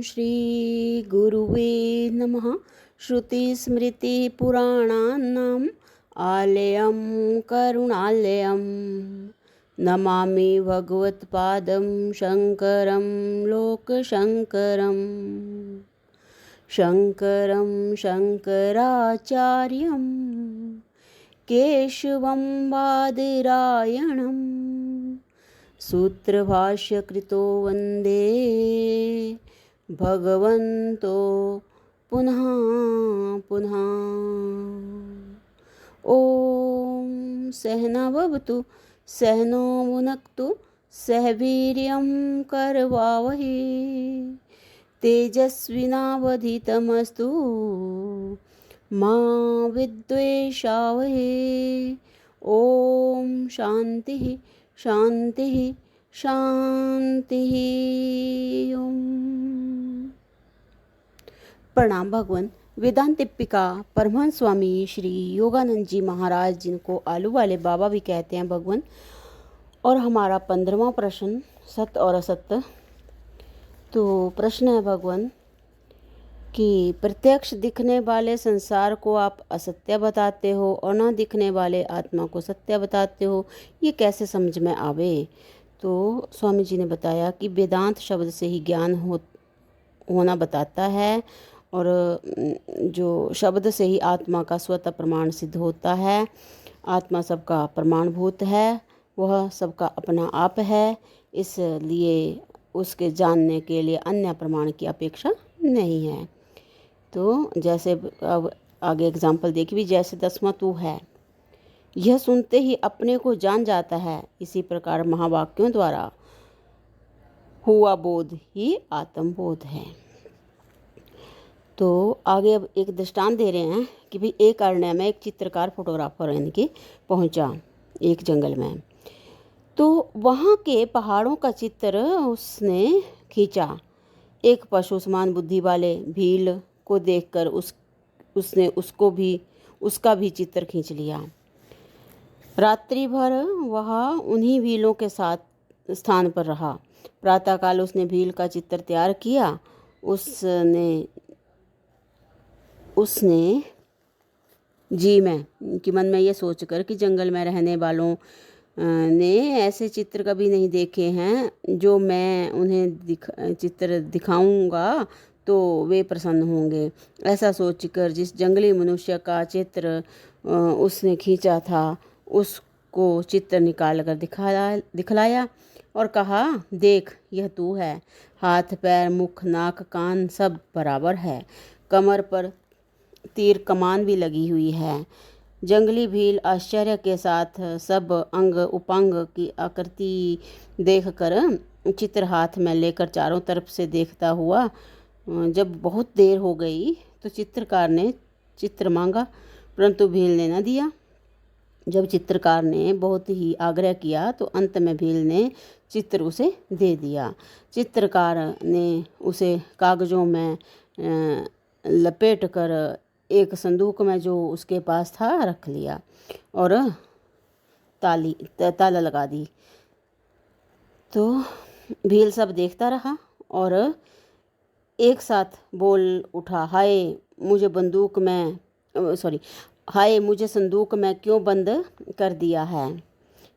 श्रीगुरुवे नमः। श्रुतिस्मृतिपुराणानाम् आलयं करुणालयं नमामि भगवत्पादं शङ्करं लोकशङ्करं। शङ्करं शङ्कराचार्यं केशवं बादरायणं सूत्रभाष्यकृतो वन्दे भगवन्तो पुनः पुनः। ॐ सहना भवतु सहनो भुनक्तु सह वीर्यं करवावहै तेजस्विनावधीतमस्तु मा विद्वेषावहै। ॐ शान्तिः शान्तिः शान्तिः। ओम प्रणाम भगवान। वेदांत टिप्पिका परमहंस स्वामी श्री योगानंद जी महाराज, जिनको आलू वाले बाबा भी कहते हैं भगवान। और हमारा 15वां प्रश्न, सत्य और असत्य। तो प्रश्न है भगवान कि प्रत्यक्ष दिखने वाले संसार को आप असत्य बताते हो और न दिखने वाले आत्मा को सत्य बताते हो, ये कैसे समझ में आवे। तो स्वामी जी ने बताया कि वेदांत शब्द से ही ज्ञान होना बताता है, और जो शब्द से ही आत्मा का स्वतः प्रमाण सिद्ध होता है। आत्मा सबका प्रमाणभूत है, वह सबका अपना आप है, इसलिए उसके जानने के लिए अन्य प्रमाण की अपेक्षा नहीं है। तो जैसे अब आगे एग्जाम्पल देखिए भी, जैसे 10वां तू है, यह सुनते ही अपने को जान जाता है, इसी प्रकार महावाक्यों द्वारा हुआ बोध ही आत्मबोध है। तो आगे अब एक दृष्टांत दे रहे हैं कि भाई एक अरण्य में एक चित्रकार फोटोग्राफर यानी कि पहुंचा एक जंगल में। तो वहाँ के पहाड़ों का चित्र उसने खींचा। एक पशु समान बुद्धि वाले भील को देखकर उसने उसका भी चित्र खींच लिया। रात्रि भर वह उन्हीं भीलों के साथ स्थान पर रहा। प्रातःकाल उसने भील का चित्र तैयार किया। उसने जी में कि मन में ये सोचकर कि जंगल में रहने वालों ने ऐसे चित्र कभी नहीं देखे हैं, जो मैं उन्हें चित्र दिखाऊंगा तो वे प्रसन्न होंगे। ऐसा सोचकर जिस जंगली मनुष्य का चित्र उसने खींचा था, उसको चित्र निकाल कर दिखलाया और कहा, देख यह तू है। हाथ पैर मुख नाक कान सब बराबर है। कमर पर तीर कमान भी लगी हुई है। जंगली भील आश्चर्य के साथ सब अंग उपांग की आकृति देखकर चित्र हाथ में लेकर चारों तरफ से देखता हुआ, जब बहुत देर हो गई तो चित्रकार ने चित्र मांगा, परंतु भील ने न दिया। जब चित्रकार ने बहुत ही आग्रह किया तो अंत में भील ने चित्र उसे दे दिया। चित्रकार ने उसे कागज़ों में लपेट कर एक संदूक में जो उसके पास था रख लिया और ताला लगा दी। तो भील सब देखता रहा और एक साथ बोल उठा, हाय मुझे संदूक में क्यों बंद कर दिया है।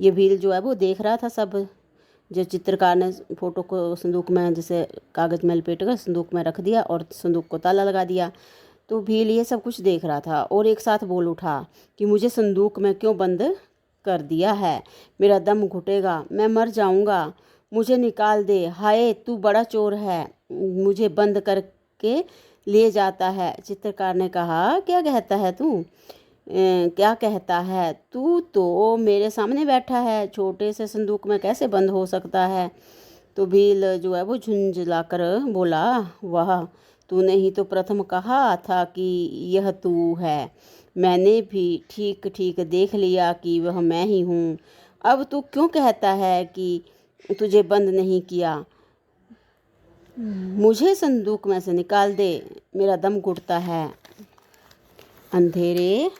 ये भील जो है वो देख रहा था सब, जो चित्रकार ने फोटो को संदूक में जैसे कागज़ में लपेट कर संदूक में रख दिया और संदूक को ताला लगा दिया। तो भील ये सब कुछ देख रहा था और एक साथ बोल उठा कि मुझे संदूक में क्यों बंद कर दिया है, मेरा दम घुटेगा, मैं मर जाऊंगा, मुझे निकाल दे। हाय तू बड़ा चोर है, मुझे बंद करके ले जाता है। चित्रकार ने कहा, क्या कहता है तू? क्या कहता है तू? तो मेरे सामने बैठा है, छोटे से संदूक में कैसे बंद हो सकता है। तो भील जो है वो झुंझलाकर बोला, वाह, तूने ही तो प्रथम कहा था कि यह तू है। मैंने भी ठीक ठीक देख लिया कि वह मैं ही हूँ। अब तू क्यों कहता है कि तुझे बंद नहीं किया? मुझे संदूक में से निकाल दे, मेरा दम घुटता है। अंधेरे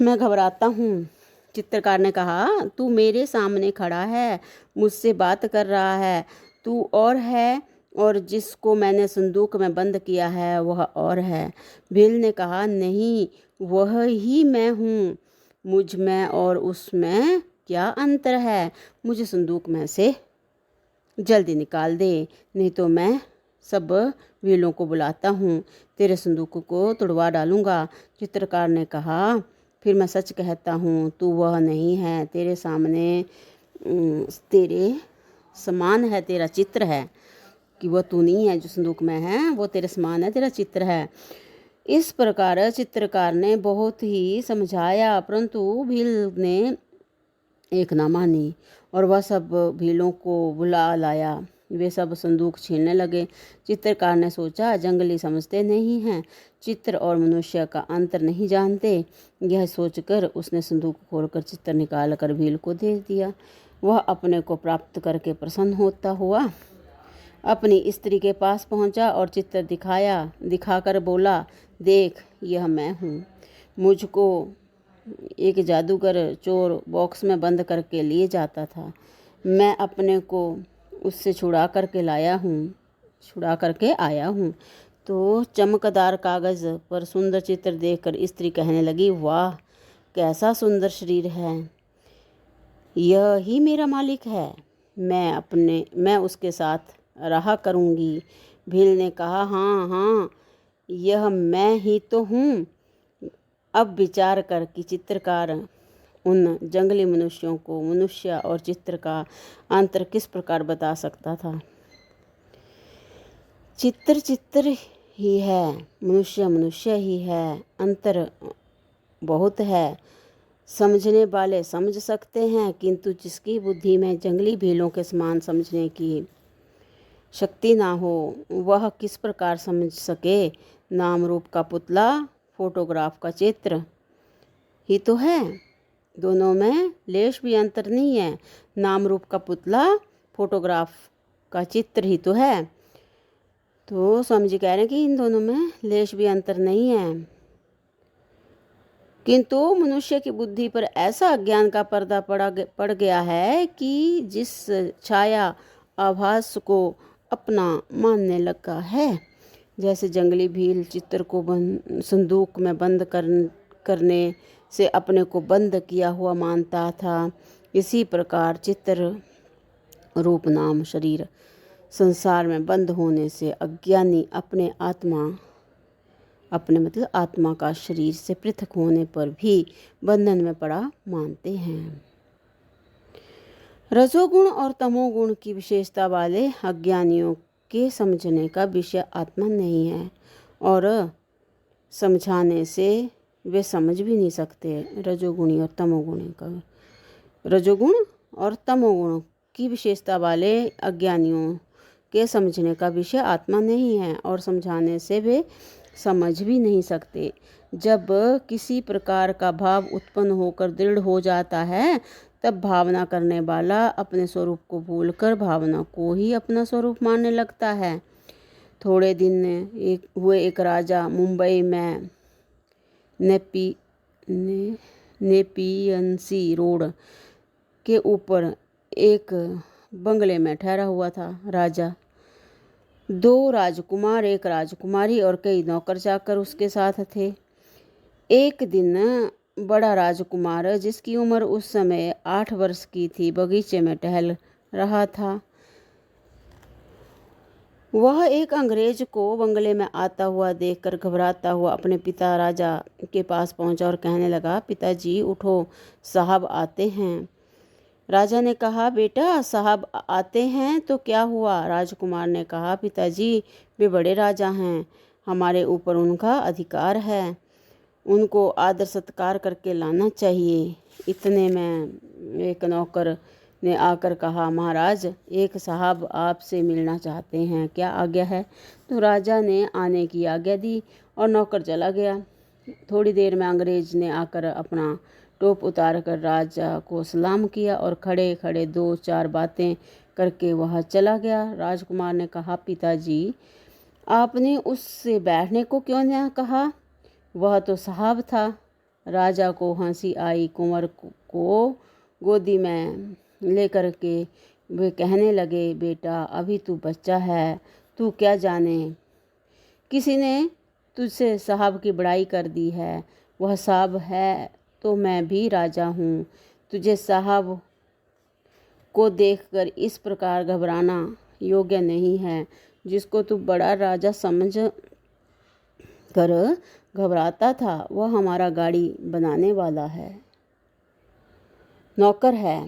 मैं घबराता हूँ। चित्रकार ने कहा, तू मेरे सामने खड़ा है, मुझसे बात कर रहा है, तू और है और जिसको मैंने संदूक में बंद किया है वह और है। भील ने कहा, नहीं, वह ही मैं हूँ। मुझ में और उसमें क्या अंतर है? मुझे संदूक में से जल्दी निकाल दे, नहीं तो मैं सब भीलों को बुलाता हूँ, तेरे संदूक को तोड़वा डालूंगा। चित्रकार ने कहा, फिर मैं सच कहता हूँ, तू वह नहीं है, तेरे सामने तेरे समान है, तेरा चित्र है, कि वह तू नहीं है जो संदूक में है, वो तेरे समान है, तेरा चित्र है। इस प्रकार चित्रकार ने बहुत ही समझाया, परंतु भील ने एक ना मानी और वह सब भीलों को बुला लाया। वे सब संदूक छीनने लगे। चित्रकार ने सोचा, जंगली समझते नहीं हैं, चित्र और मनुष्य का अंतर नहीं जानते। यह सोचकर उसने संदूक खोलकर चित्र निकाल कर भील को दे दिया। वह अपने को प्राप्त करके प्रसन्न होता हुआ अपनी स्त्री के पास पहुंचा और चित्र दिखाकर बोला, देख, यह मैं हूँ। मुझको एक जादूगर चोर बॉक्स में बंद करके लिए जाता था। मैं अपने को उससे छुड़ा करके आया हूँ। तो चमकदार कागज पर सुंदर चित्र देखकर स्त्री कहने लगी, वाह, कैसा सुंदर शरीर है, यह ही मेरा मालिक है, मैं उसके साथ रहा करूँगी। भील ने कहा, हाँ हाँ, यह मैं ही तो हूँ। अब विचार कर कि चित्रकार उन जंगली मनुष्यों को मनुष्य और चित्र का अंतर किस प्रकार बता सकता था। चित्र चित्र ही है, मनुष्य मनुष्य ही है, अंतर बहुत है। समझने वाले समझ सकते हैं, किंतु जिसकी बुद्धि में जंगली भीलों के समान समझने की शक्ति ना हो, वह किस प्रकार समझ सके। नाम रूप का पुतला, फोटोग्राफ का चित्र ही तो है, दोनों में लेश भी अंतर नहीं है। नाम रूप का पुतला, फोटोग्राफ का चित्र ही तो है। तो स्वामी जी कह रहे हैं कि इन दोनों में लेश भी अंतर नहीं है, किंतु मनुष्य की बुद्धि पर ऐसा अज्ञान का पर्दा पड़ गया है कि जिस छाया आभास को अपना मानने लगा है। जैसे जंगली भील चित्र को संदूक में बंद करने से अपने को बंद किया हुआ मानता था, इसी प्रकार चित्र रूप नाम शरीर संसार में बंद होने से अज्ञानी अपने मतलब आत्मा का शरीर से पृथक होने पर भी बंधन में पड़ा मानते हैं। रजोगुण और तमोगुण की विशेषता वाले अज्ञानियों के समझने का विषय आत्मा नहीं है और समझाने से वे समझ भी नहीं सकते। रजोगुण और तमोगुण की विशेषता वाले अज्ञानियों के समझने का विषय आत्मा नहीं है और समझाने से वे समझ भी नहीं सकते। जब किसी प्रकार का भाव उत्पन्न होकर दृढ़ हो जाता है, तब भावना करने वाला अपने स्वरूप को भूलकर भावना को ही अपना स्वरूप मानने लगता है। थोड़े दिन एक राजा मुंबई में नेपियंसी रोड के ऊपर एक बंगले में ठहरा हुआ था। राजा, 2 राजकुमार, 1 राजकुमारी और कई नौकर चाकर उसके साथ थे। एक दिन बड़ा राजकुमार, जिसकी उम्र उस समय 8 वर्ष की थी, बगीचे में टहल रहा था। वह एक अंग्रेज को बंगले में आता हुआ देखकर घबराता हुआ अपने पिता राजा के पास पहुंचा और कहने लगा, पिताजी उठो, साहब आते हैं। राजा ने कहा, बेटा साहब आते हैं तो क्या हुआ? राजकुमार ने कहा, पिताजी वे बड़े राजा हैं, हमारे ऊपर उनका अधिकार है, उनको आदर सत्कार करके लाना चाहिए। इतने में एक नौकर ने आकर कहा, महाराज एक साहब आपसे मिलना चाहते हैं, क्या आज्ञा है? तो राजा ने आने की आज्ञा दी और नौकर चला गया। थोड़ी देर में अंग्रेज ने आकर अपना टोप उतार कर राजा को सलाम किया और खड़े खड़े 2-4 बातें करके वह चला गया। राजकुमार ने कहा, पिताजी आपने उससे बैठने को क्यों न कहा? वह तो साहब था। राजा को हंसी आई। कुंवर को गोदी में लेकर के वे कहने लगे, बेटा अभी तू बच्चा है, तू क्या जाने। किसी ने तुझसे साहब की बड़ाई कर दी है, वह साहब है तो मैं भी राजा हूँ। तुझे साहब को देखकर इस प्रकार घबराना योग्य नहीं है। जिसको तू बड़ा राजा समझ कर घबराता था वह हमारा गाड़ी बनाने वाला है, नौकर है।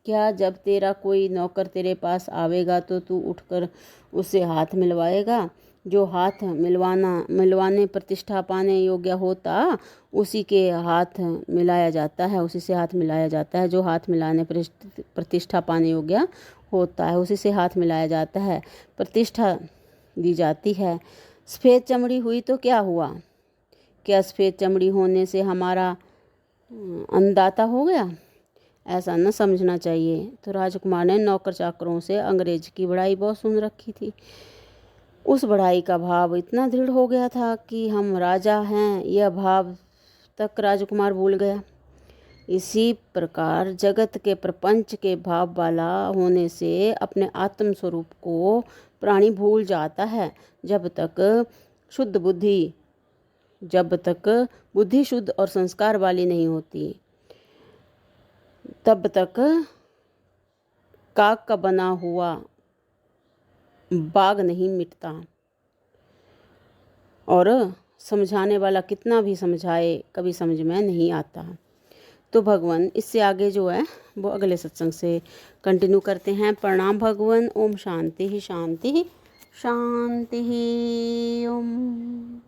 क्या जब तेरा कोई नौकर तेरे पास आवेगा तो तू उठकर उससे हाथ मिलवाएगा? जो हाथ मिलवाने प्रतिष्ठा पाने योग्य होता उसी के हाथ मिलाया जाता है, उसी से हाथ मिलाया जाता है। जो हाथ मिलाने प्रतिष्ठा पाने योग्य होता है उसी से हाथ मिलाया जाता है, प्रतिष्ठा दी जाती है। सफ़ेद चमड़ी हुई तो क्या हुआ? क्या सफ़ेद चमड़ी होने से हमारा अन्नदाता हो गया? ऐसा न समझना चाहिए। तो राजकुमार ने नौकर चाकरों से अंग्रेज की बड़ाई बहुत सुन रखी थी। उस बड़ाई का भाव इतना दृढ़ हो गया था कि हम राजा हैं यह भाव तक राजकुमार भूल गया। इसी प्रकार जगत के प्रपंच के भाव वाला होने से अपने आत्म स्वरूप को प्राणी भूल जाता है। जब तक बुद्धि शुद्ध और संस्कार वाली नहीं होती तब तक काग का बना हुआ बाग नहीं मिटता, और समझाने वाला कितना भी समझाए कभी समझ में नहीं आता। तो भगवान इससे आगे जो है वो अगले सत्संग से कंटिन्यू करते हैं। प्रणाम भगवान। ओम शांति ही शांति ही शांति ही। ओम।